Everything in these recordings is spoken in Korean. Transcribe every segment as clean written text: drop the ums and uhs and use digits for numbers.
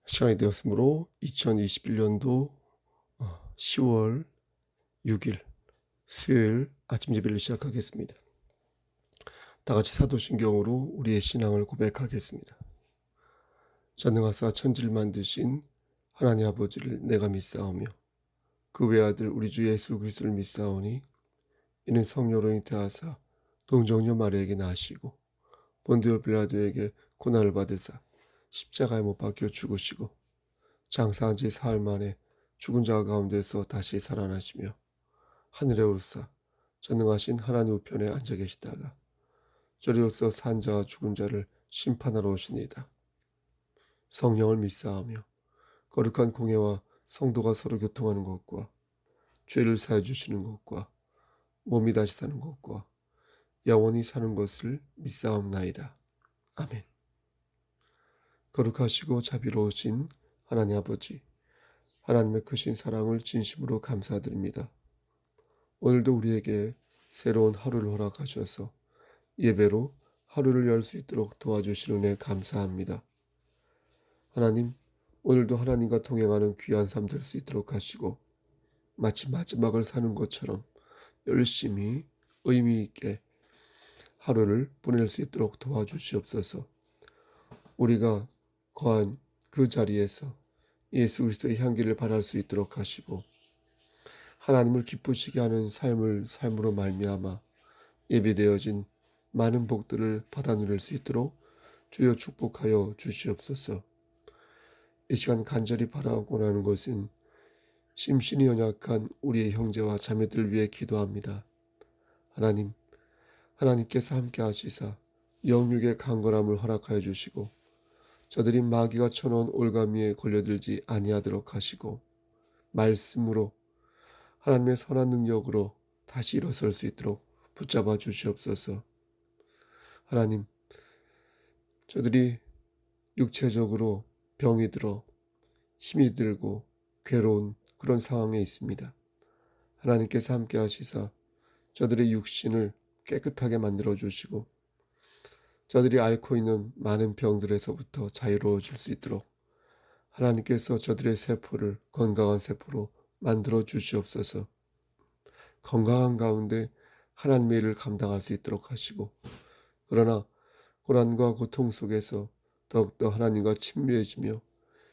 시간이 되었으므로 2021년도 10월 6일 수요일 아침 예배를 시작하겠습니다. 다 같이 사도신경으로 우리의 신앙을 고백하겠습니다. 전능하사 천지를 만드신 하나님 아버지를 내가 믿사오며 그 외아들 우리 주 예수 그리스도를 믿사오니 이는 성령으로 잉태하사 동정녀 마리아에게 나시고 본디오 빌라도에게 고난을 받으사 십자가에 못 박혀 죽으시고 장사한 지 사흘 만에 죽은 자 가운데서 다시 살아나시며 하늘에 오르사 전능하신 하나님 우편에 앉아 계시다가 저리로서 산 자와 죽은 자를 심판하러 오시니다. 성령을 믿사하며 거룩한 공예와 성도가 서로 교통하는 것과 죄를 사해 주시는 것과 몸이 다시 사는 것과 영원히 사는 것을 믿사옵나이다. 아멘. 거룩하시고 자비로우신 하나님 아버지, 하나님의 크신 사랑을 진심으로 감사드립니다. 오늘도 우리에게 새로운 하루를 허락하셔서 예배로 하루를 열 수 있도록 도와주시는 은혜 감사합니다. 하나님, 오늘도 하나님과 동행하는 귀한 삶 될 수 있도록 하시고 마치 마지막을 사는 것처럼 열심히 의미 있게 하루를 보낼 수 있도록 도와주시옵소서. 우리가 거한 그 자리에서 예수 그리스도의 향기를 발할 수 있도록 하시고 하나님을 기쁘시게 하는 삶으로 말미암아 예비되어진 많은 복들을 받아 누릴 수 있도록 주여 축복하여 주시옵소서. 이 시간 간절히 바라고 하는 것은 심신이 연약한 우리의 형제와 자매들을 위해 기도합니다. 하나님, 하나님께서 함께 하시사 영육의 강건함을 허락하여 주시고 저들이 마귀가 쳐놓은 올가미에 걸려들지 아니하도록 하시고 말씀으로 하나님의 선한 능력으로 다시 일어설 수 있도록 붙잡아 주시옵소서. 하나님, 저들이 육체적으로 병이 들어 힘이 들고 괴로운 그런 상황에 있습니다. 하나님께서 함께 하시사 저들의 육신을 깨끗하게 만들어 주시고 저들이 앓고 있는 많은 병들에서부터 자유로워질 수 있도록 하나님께서 저들의 세포를 건강한 세포로 만들어 주시옵소서. 건강한 가운데 하나님의 일을 감당할 수 있도록 하시고 그러나 고난과 고통 속에서 더욱더 하나님과 친밀해지며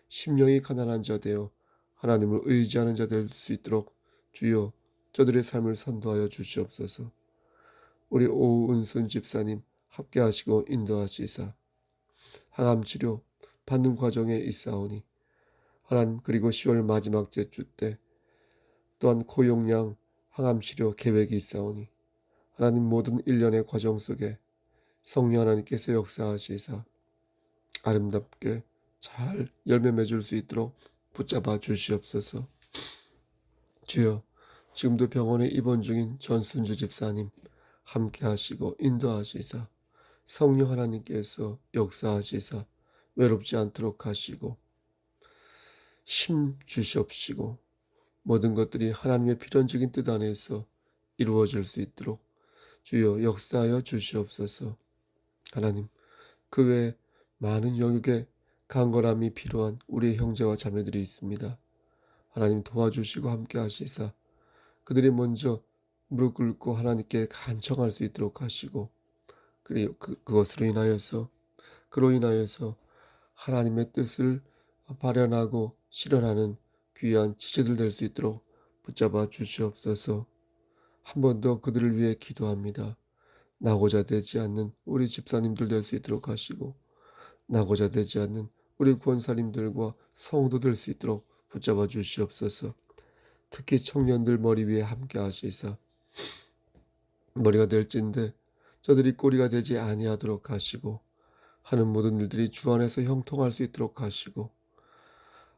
심령이 가난한 자 되어 하나님을 의지하는 자 될 수 있도록 주여 저들의 삶을 선도하여 주시옵소서. 우리 오은순 집사님 함께 하시고 인도하시사 항암 치료 받는 과정에 있사오니 하나님, 그리고 10월 마지막 주 때 또한 고용량 항암 치료 계획이 있사오니 하나님, 모든 일련의 과정 속에 성령 하나님께서 역사하시사 아름답게 잘 열매 맺을 수 있도록 붙잡아 주시옵소서. 주여, 지금도 병원에 입원 중인 전순주 집사님 함께 하시고 인도하시사 성령 하나님께서 역사하시사 외롭지 않도록 하시고 힘 주시옵시고 모든 것들이 하나님의 필연적인 뜻 안에서 이루어질 수 있도록 주여 역사하여 주시옵소서. 하나님, 그 외에 많은 영역의 강건함이 필요한 우리의 형제와 자매들이 있습니다. 하나님 도와주시고 함께 하시사 그들이 먼저 무릎 꿇고 하나님께 간청할 수 있도록 하시고 그리고 그로 인하여서 하나님의 뜻을 발현하고 실현하는 귀한 지체들 될 수 있도록 붙잡아 주시옵소서. 한 번 더 그들을 위해 기도합니다. 나고자 되지 않는 우리 집사님들 될 수 있도록 하시고 나고자 되지 않는 우리 권사님들과 성도 될 수 있도록 붙잡아 주시옵소서. 특히 청년들 머리 위에 함께 하시사 머리가 될진데 저들이 꼬리가 되지 아니하도록 하시고 하는 모든 일들이 주 안에서 형통할 수 있도록 하시고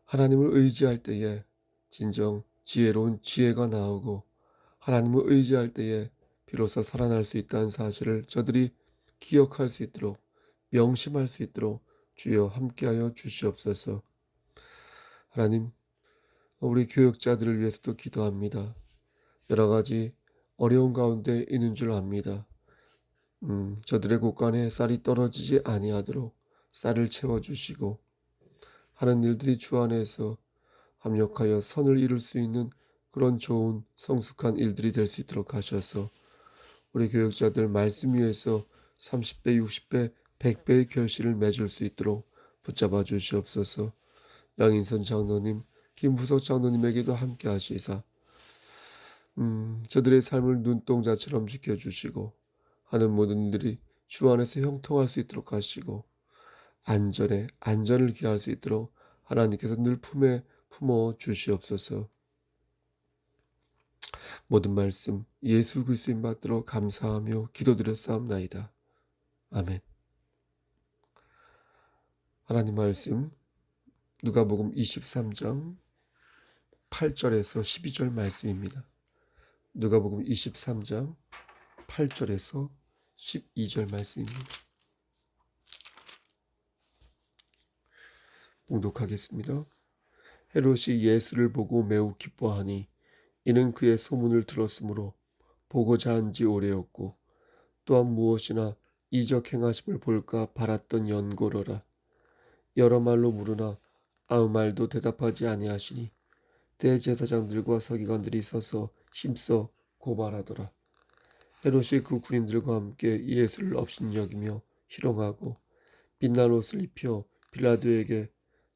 하나님을 의지할 때에 진정 지혜로운 지혜가 나오고 하나님을 의지할 때에 비로소 살아날 수 있다는 사실을 저들이 기억할 수 있도록 명심할 수 있도록 주여 함께하여 주시옵소서. 하나님, 우리 교육자들을 위해서도 기도합니다. 여러 가지 어려운 가운데 있는 줄 압니다. 저들의 곳간에 쌀이 떨어지지 아니하도록 쌀을 채워주시고 하는 일들이 주 안에서 합력하여 선을 이룰 수 있는 그런 좋은 성숙한 일들이 될 수 있도록 하셔서 우리 교육자들 말씀 위에서 30배, 60배, 100배의 결실을 맺을 수 있도록 붙잡아 주시옵소서. 양인선 장로님, 김부석 장로님에게도 함께 하시사 저들의 삶을 눈동자처럼 지켜주시고 하는 모든 일들이 주 안에서 형통할 수 있도록 하시고 안전을 기할 수 있도록 하나님께서 늘 품에 품어 주시옵소서. 모든 말씀 예수 그리스도인 받들어 감사하며 기도드렸사옵나이다. 아멘. 하나님 말씀 누가복음 23장 8절에서 12절 말씀입니다. 누가복음 23장 8절에서 12절 말씀입니다. 봉독하겠습니다. 헤롯이 예수를 보고 매우 기뻐하니 이는 그의 소문을 들었으므로 보고자 한지 오래였고 또한 무엇이나 이적 행하심을 볼까 바랐던 연고로라. 여러 말로 물으나 아무 말도 대답하지 아니하시니 대제사장들과 서기관들이 서서 힘써 고발하더라. 헤롯이 그 군인들과 함께 예수를 업신여기며 희롱하고 빛난 옷을 입혀 빌라도에게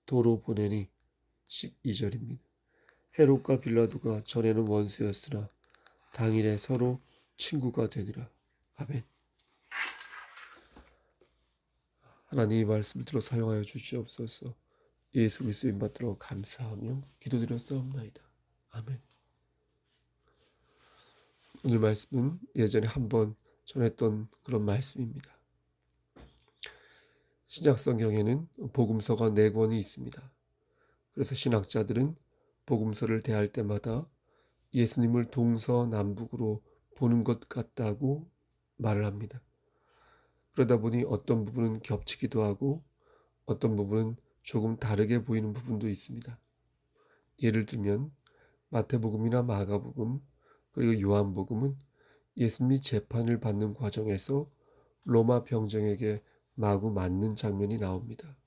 도로 보내니 12절입니다. 헤롯과 빌라도가 전에는 원수였으나 당일에 서로 친구가 되니라. 아멘. 하나님 이 말씀을 들어 사용하여 주시옵소서. 예수 그리스도인 받들어 감사하며 기도드렸사옵나이다. 아멘. 오늘 말씀은 예전에 한번 전했던 그런 말씀입니다. 신약 성경에는 복음서가 4권이 있습니다. 그래서 신학자들은 복음서를 대할 때마다 예수님을 동서남북으로 보는 것 같다고 말을 합니다. 그러다 보니 어떤 부분은 겹치기도 하고 어떤 부분은 조금 다르게 보이는 부분도 있습니다. 예를 들면 마태복음이나 마가복음 그리고 요한복음은 예수님이 재판을 받는 과정에서 로마 병정에게 마구 맞는 장면이 나옵니다.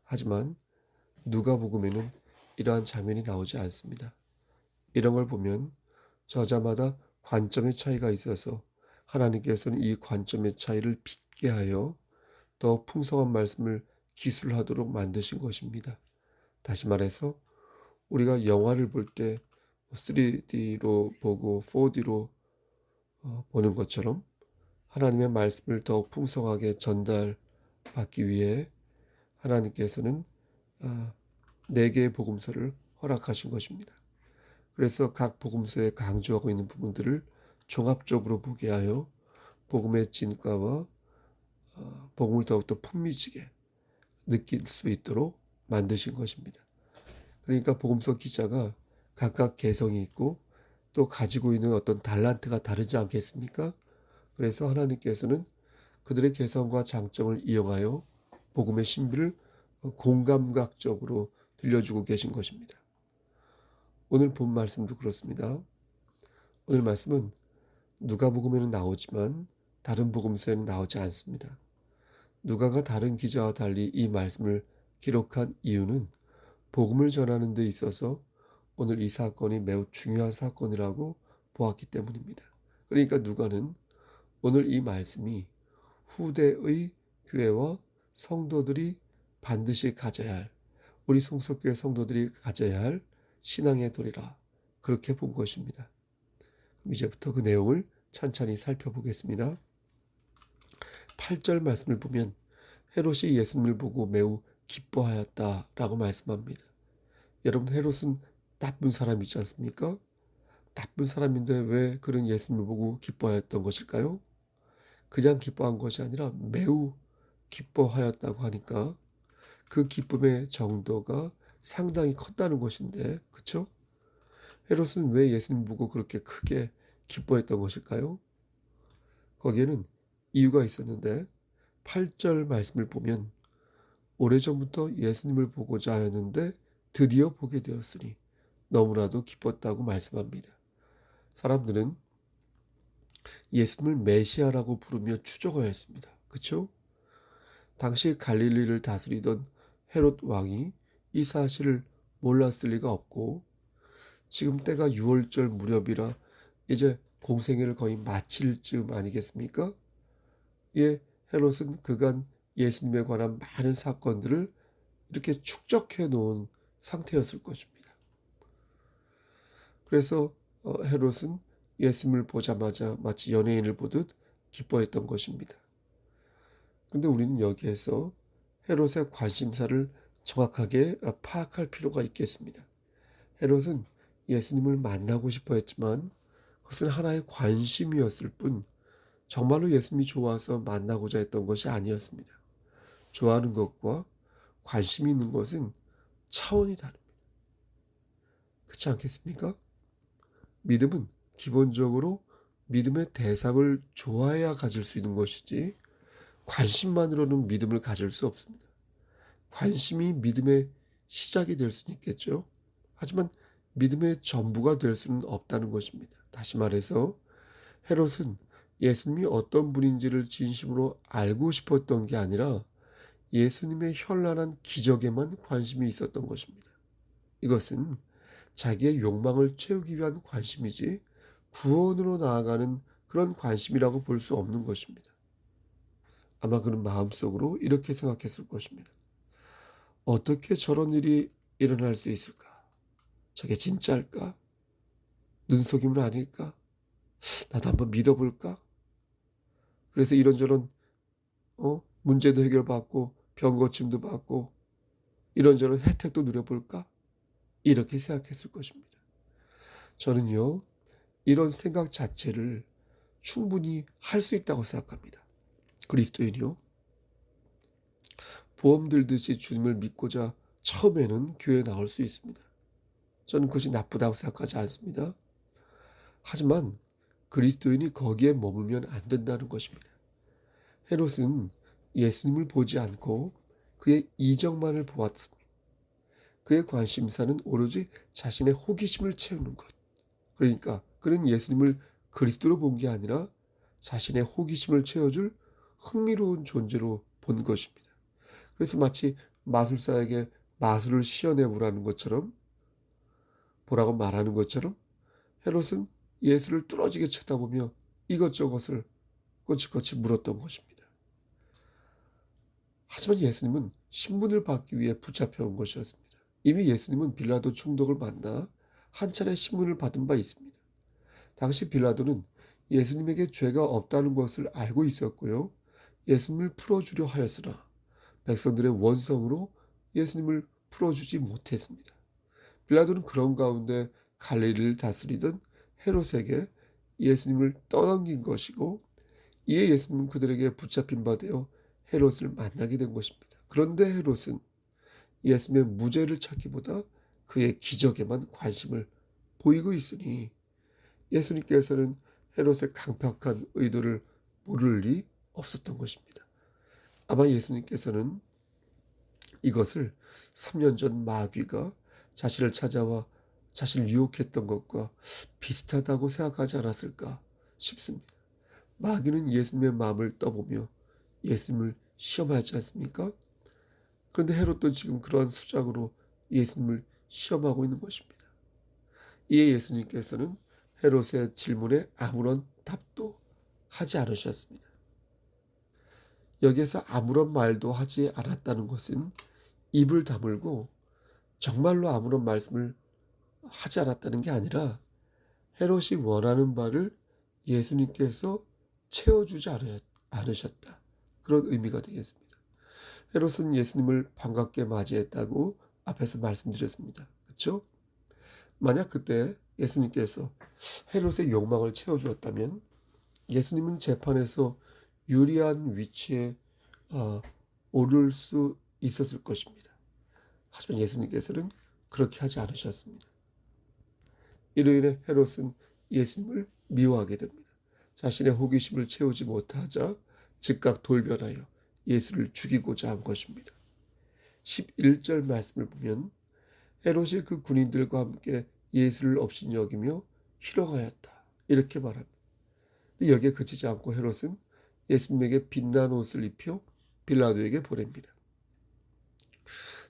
하지만 누가복음에는 이러한 장면이 나오지 않습니다. 이런 걸 보면 저자마다 관점의 차이가 있어서 하나님께서는 이 관점의 차이를 빚게 하여 더 풍성한 말씀을 기술하도록 만드신 것입니다. 다시 말해서 우리가 영화를 볼 때 3D로 보고 4D로 보는 것처럼 하나님의 말씀을 더 풍성하게 전달받기 위해 하나님께서는 4개의 복음서를 허락하신 것입니다. 그래서 각 복음서에 강조하고 있는 부분들을 종합적으로 보게 하여 복음의 진가와 복음을 더욱더 풍미지게 느낄 수 있도록 만드신 것입니다. 그러니까 복음서 기자가 각각 개성이 있고 또 가지고 있는 어떤 달란트가 다르지 않겠습니까? 그래서 하나님께서는 그들의 개성과 장점을 이용하여 복음의 신비를 공감각적으로 들려주고 계신 것입니다. 오늘 본 말씀도 그렇습니다. 오늘 말씀은 누가복음에는 나오지만 다른 복음서에는 나오지 않습니다. 누가가 다른 기자와 달리 이 말씀을 기록한 이유는 복음을 전하는 데 있어서 오늘 이 사건이 매우 중요한 사건이라고 보았기 때문입니다. 그러니까 누가는 오늘 이 말씀이 후대의 교회와 성도들이 반드시 가져야 할, 우리 송석교회 성도들이 가져야 할 신앙의 도리라, 그렇게 본 것입니다. 그럼 이제부터 그 내용을 찬찬히 살펴보겠습니다. 8절 말씀을 보면 헤롯이 예수님을 보고 매우 기뻐하였다라고 말씀합니다. 여러분, 헤롯은 나쁜 사람이지 않습니까? 나쁜 사람인데 왜 그런 예수님을 보고 기뻐하였던 것일까요? 그냥 기뻐한 것이 아니라 매우 기뻐하였다고 하니까 그 기쁨의 정도가 상당히 컸다는 것인데, 그렇죠? 헤롯은 왜 예수님 보고 그렇게 크게 기뻐했던 것일까요? 거기에는 이유가 있었는데 8절 말씀을 보면 오래전부터 예수님을 보고자 하였는데 드디어 보게 되었으니 너무나도 기뻤다고 말씀합니다. 사람들은 예수님을 메시아라고 부르며 추종하였습니다. 그렇죠? 당시 갈릴리를 다스리던 헤롯 왕이 이 사실을 몰랐을 리가 없고, 지금 때가 유월절 무렵이라 이제 공생애를 거의 마칠 즈음 아니겠습니까? 예, 헤롯은 그간 예수님에 관한 많은 사건들을 이렇게 축적해 놓은 상태였을 것입니다. 그래서 헤롯은 예수님을 보자마자 마치 연예인을 보듯 기뻐했던 것입니다. 근데 우리는 여기에서 헤롯의 관심사를 정확하게 파악할 필요가 있겠습니다. 헤롯은 예수님을 만나고 싶어 했지만 그것은 하나의 관심이었을 뿐 정말로 예수님이 좋아서 만나고자 했던 것이 아니었습니다. 좋아하는 것과 관심이 있는 것은 차원이 다릅니다. 그렇지 않겠습니까? 믿음은 기본적으로 믿음의 대상을 좋아해야 가질 수 있는 것이지 관심만으로는 믿음을 가질 수 없습니다. 관심이 믿음의 시작이 될 수는 있겠죠. 하지만 믿음의 전부가 될 수는 없다는 것입니다. 다시 말해서 헤롯은 예수님이 어떤 분인지를 진심으로 알고 싶었던 게 아니라 예수님의 현란한 기적에만 관심이 있었던 것입니다. 이것은 자기의 욕망을 채우기 위한 관심이지 구원으로 나아가는 그런 관심이라고 볼 수 없는 것입니다. 아마 그는 마음속으로 이렇게 생각했을 것입니다. 어떻게 저런 일이 일어날 수 있을까? 저게 진짜일까? 눈속임은 아닐까? 나도 한번 믿어볼까? 그래서 이런저런 문제도 해결받고 병 고침도 받고 이런저런 혜택도 누려볼까? 이렇게 생각했을 것입니다. 저는요, 이런 생각 자체를 충분히 할 수 있다고 생각합니다. 그리스도인이요, 보험 들듯이 주님을 믿고자 처음에는 교회에 나올 수 있습니다. 저는 그것이 나쁘다고 생각하지 않습니다. 하지만 그리스도인이 거기에 머물면 안 된다는 것입니다. 헤롯은 예수님을 보지 않고 그의 이적만을 보았습니다. 그의 관심사는 오로지 자신의 호기심을 채우는 것. 그러니까 그는 예수님을 그리스도로 본 게 아니라 자신의 호기심을 채워줄 흥미로운 존재로 본 것입니다. 그래서 마치 마술사에게 마술을 시연해 보라는 것처럼, 보라고 말하는 것처럼 헤롯은 예수를 뚫어지게 쳐다보며 이것저것을 꼬치꼬치 물었던 것입니다. 하지만 예수님은 신문을 받기 위해 붙잡혀온 것이었습니다. 이미 예수님은 빌라도 총독을 만나 한 차례 신문을 받은 바 있습니다. 당시 빌라도는 예수님에게 죄가 없다는 것을 알고 있었고요, 예수님을 풀어주려 하였으나 백성들의 원성으로 예수님을 풀어주지 못했습니다. 빌라도는 그런 가운데 갈릴리를 다스리던 헤롯에게 예수님을 떠넘긴 것이고, 이에 예수님은 그들에게 붙잡힌 바 되어 헤롯을 만나게 된 것입니다. 그런데 헤롯은 예수님의 무죄를 찾기보다 그의 기적에만 관심을 보이고 있으니 예수님께서는 헤롯의 강력한 의도를 모를 리 없었던 것입니다. 아마 예수님께서는 이것을 3년 전 마귀가 자신을 찾아와 자신을 유혹했던 것과 비슷하다고 생각하지 않았을까 싶습니다. 마귀는 예수님의 마음을 떠보며 예수님을 시험하지 않습니까? 그런데 헤롯도 지금 그러한 수작으로 예수님을 시험하고 있는 것입니다. 이에 예수님께서는 헤롯의 질문에 아무런 답도 하지 않으셨습니다. 여기에서 아무런 말도 하지 않았다는 것은 입을 다물고 정말로 아무런 말씀을 하지 않았다는 게 아니라 헤롯이 원하는 바를 예수님께서 채워주지 않으셨다. 그런 의미가 되겠습니다. 헤롯은 예수님을 반갑게 맞이했다고 앞에서 말씀드렸습니다. 그렇죠? 만약 그때 예수님께서 헤롯의 욕망을 채워주었다면 예수님은 재판에서 유리한 위치에 오를 수 있었을 것입니다. 하지만 예수님께서는 그렇게 하지 않으셨습니다. 이로 인해 헤롯은 예수님을 미워하게 됩니다. 자신의 호기심을 채우지 못하자 즉각 돌변하여 예수를 죽이고자 한 것입니다. 11절 말씀을 보면 헤롯이 그 군인들과 함께 예수를 업신여기며 희롱하였다, 이렇게 말합니다. 여기에 그치지 않고 헤롯은 예수님에게 빛난 옷을 입혀 빌라도에게 보냅니다.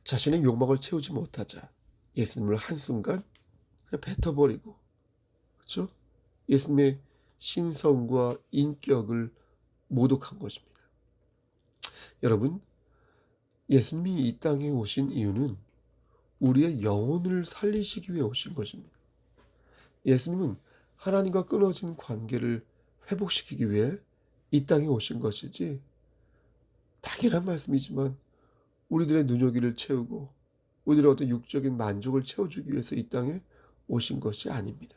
자신의 욕망을 채우지 못하자 예수님을 한순간 그냥 뱉어버리고, 그렇죠? 예수님의 신성과 인격을 모독한 것입니다. 여러분, 예수님이 이 땅에 오신 이유는 우리의 영혼을 살리시기 위해 오신 것입니다. 예수님은 하나님과 끊어진 관계를 회복시키기 위해 이 땅에 오신 것이지, 당연한 말씀이지만 우리들의 눈요기를 채우고 우리들의 어떤 육적인 만족을 채워주기 위해서 이 땅에 오신 것이 아닙니다.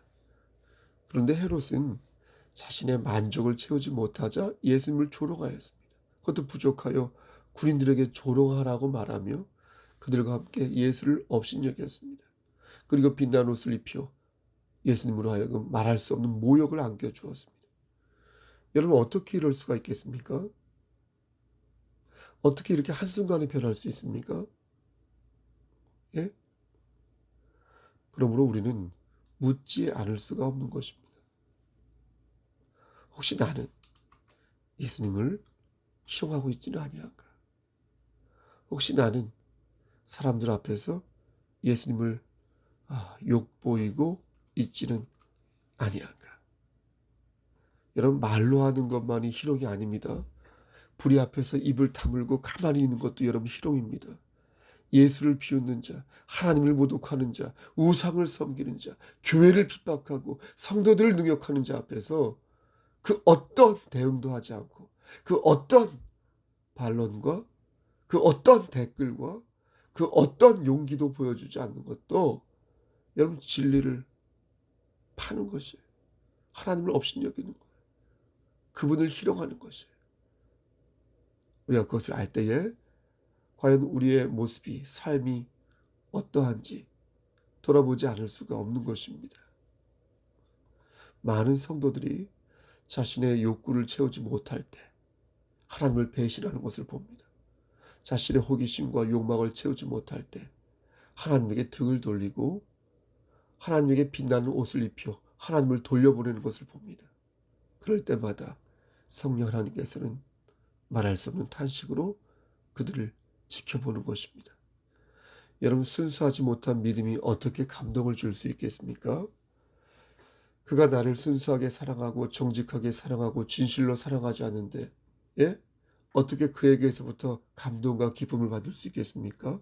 그런데 헤롯은 자신의 만족을 채우지 못하자 예수님을 조롱하였습니다. 그것도 부족하여 군인들에게 조롱하라고 말하며 그들과 함께 예수를 업신여겼습니다. 그리고 빛난 옷을 입혀 예수님으로 하여금 말할 수 없는 모욕을 안겨주었습니다. 여러분, 어떻게 이럴 수가 있겠습니까? 어떻게 이렇게 한순간에 변할 수 있습니까? 예? 그러므로 우리는 묻지 않을 수가 없는 것입니다. 혹시 나는 예수님을 희롱하고 있지는 아니한가? 혹시 나는 사람들 앞에서 예수님을 욕보이고 있지는 아니한가? 여러분, 말로 하는 것만이 희롱이 아닙니다. 불의 앞에서 입을 다물고 가만히 있는 것도 여러분 희롱입니다. 예수를 비웃는 자, 하나님을 모독하는 자, 우상을 섬기는 자, 교회를 핍박하고 성도들을 능욕하는 자 앞에서 그 어떤 대응도 하지 않고 그 어떤 반론과 그 어떤 댓글과 그 어떤 용기도 보여주지 않는 것도 여러분 진리를 파는 것이에요. 하나님을 업신여기는 거예요. 그분을 희롱하는 것이에요. 우리가 그것을 알 때에 과연 우리의 모습이, 삶이 어떠한지 돌아보지 않을 수가 없는 것입니다. 많은 성도들이 자신의 욕구를 채우지 못할 때 하나님을 배신하는 것을 봅니다. 자신의 호기심과 욕망을 채우지 못할 때 하나님에게 등을 돌리고 하나님에게 빛나는 옷을 입혀 하나님을 돌려보내는 것을 봅니다. 그럴 때마다 성령 하나님께서는 말할 수 없는 탄식으로 그들을 지켜보는 것입니다. 여러분, 순수하지 못한 믿음이 어떻게 감동을 줄 수 있겠습니까? 그가 나를 순수하게 사랑하고 정직하게 사랑하고 진실로 사랑하지 않는데 어떻게 그에게서부터 감동과 기쁨을 받을 수 있겠습니까?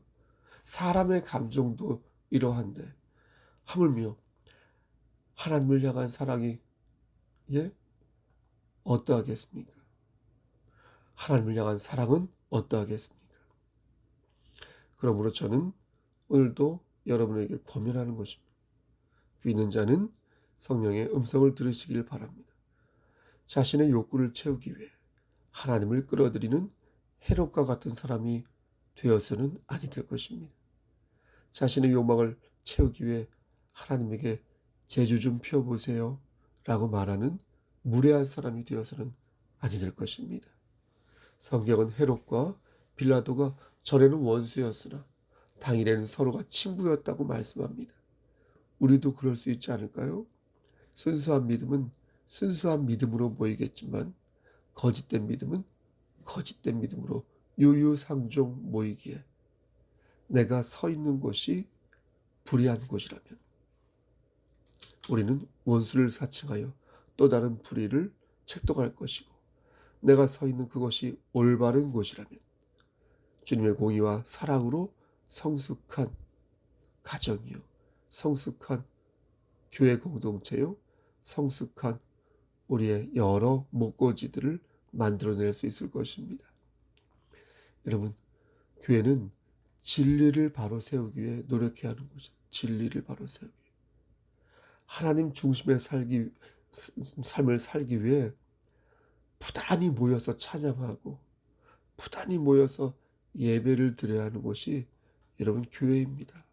사람의 감정도 이러한데 하물며 하나님을 향한 사랑이 어떠하겠습니까? 하나님을 향한 사랑은 어떠하겠습니까? 그러므로 저는 오늘도 여러분에게 권면하는 것입니다. 귀 있는 자는 성령의 음성을 들으시길 바랍니다. 자신의 욕구를 채우기 위해 하나님을 끌어들이는 헤롯과 같은 사람이 되어서는 아니 될 것입니다. 자신의 욕망을 채우기 위해 하나님에게 제주 좀 펴보세요 라고 말하는 무례한 사람이 되어서는 아니 될 것입니다. 성경은 헤롯과 빌라도가 전에는 원수였으나 당일에는 서로가 친구였다고 말씀합니다. 우리도 그럴 수 있지 않을까요? 순수한 믿음은 순수한 믿음으로 보이겠지만 거짓된 믿음은 거짓된 믿음으로 유유상종 모이기에 내가 서 있는 곳이 불의한 곳이라면 우리는 원수를 사칭하여 또 다른 불의를 책동할 것이고, 내가 서 있는 그것이 올바른 곳이라면 주님의 공의와 사랑으로 성숙한 가정이요, 성숙한 교회 공동체요, 성숙한 우리의 여러 목고지들을 만들어낼 수 있을 것입니다. 여러분, 교회는 진리를 바로 세우기 위해 노력해야 하는 것이죠. 진리를 바로 세우기 위해. 하나님 중심의 삶을 살기 위해 부단히 모여서 찬양하고 부단히 모여서 예배를 드려야 하는 것이 여러분 교회입니다.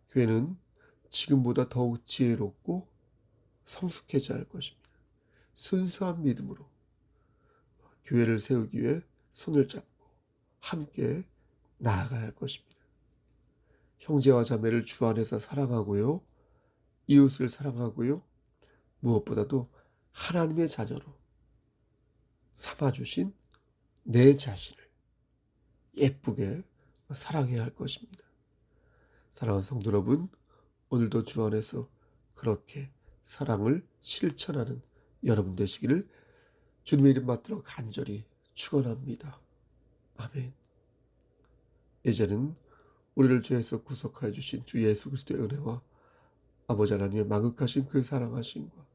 교회는 지금보다 더욱 지혜롭고 성숙해져야 할 것입니다. 순수한 믿음으로 교회를 세우기 위해 손을 잡고 함께 나아가야 할 것입니다. 형제와 자매를 주 안에서 사랑하고요, 이웃을 사랑하고요, 무엇보다도 하나님의 자녀로 삼아주신 내 자신을 예쁘게 사랑해야 할 것입니다. 사랑하는 성도 여러분, 오늘도 주 안에서 그렇게 사랑을 실천하는 여러분 되시기를 주님의 이름 받들어 간절히 축원합니다. 아멘. 이제는 우리를 죄에서 구속하여 주신 주 예수 그리스도의 은혜와 아버지 하나님의 망극하신 그 사랑하심과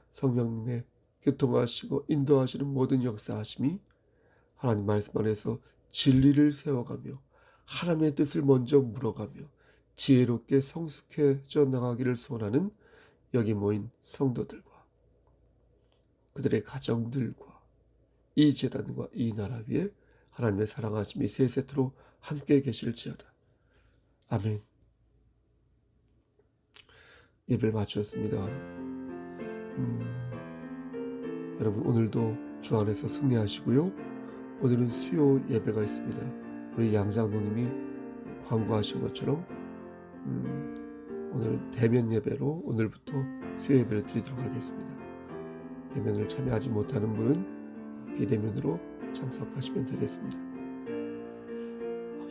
성령님의 교통하시고 인도하시는 모든 역사하심이 하나님 말씀 안에서 진리를 세워가며 하나님의 뜻을 먼저 물어가며 지혜롭게 성숙해져 나가기를 소원하는 여기 모인 성도들과 그들의 가정들과 이 제단과 이 나라 위에 하나님의 사랑하심이 세세토록 함께 계실지어다. 아멘. 예배를 마쳤습니다. 여러분 오늘도 주 안에서 승리하시고요. 오늘은 수요 예배가 있습니다. 우리 양장로님이 광고하신 것처럼 오늘은 대면 예배로 오늘부터 수요 예배를 드리도록 하겠습니다. 대면을 참여하지 못하는 분은 비대면으로 참석하시면 되겠습니다.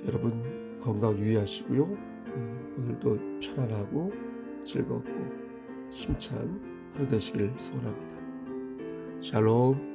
여러분 건강 유의하시고요. 오늘도 편안하고 즐겁고 힘찬 하루 되시길 소원합니다. 샬롬.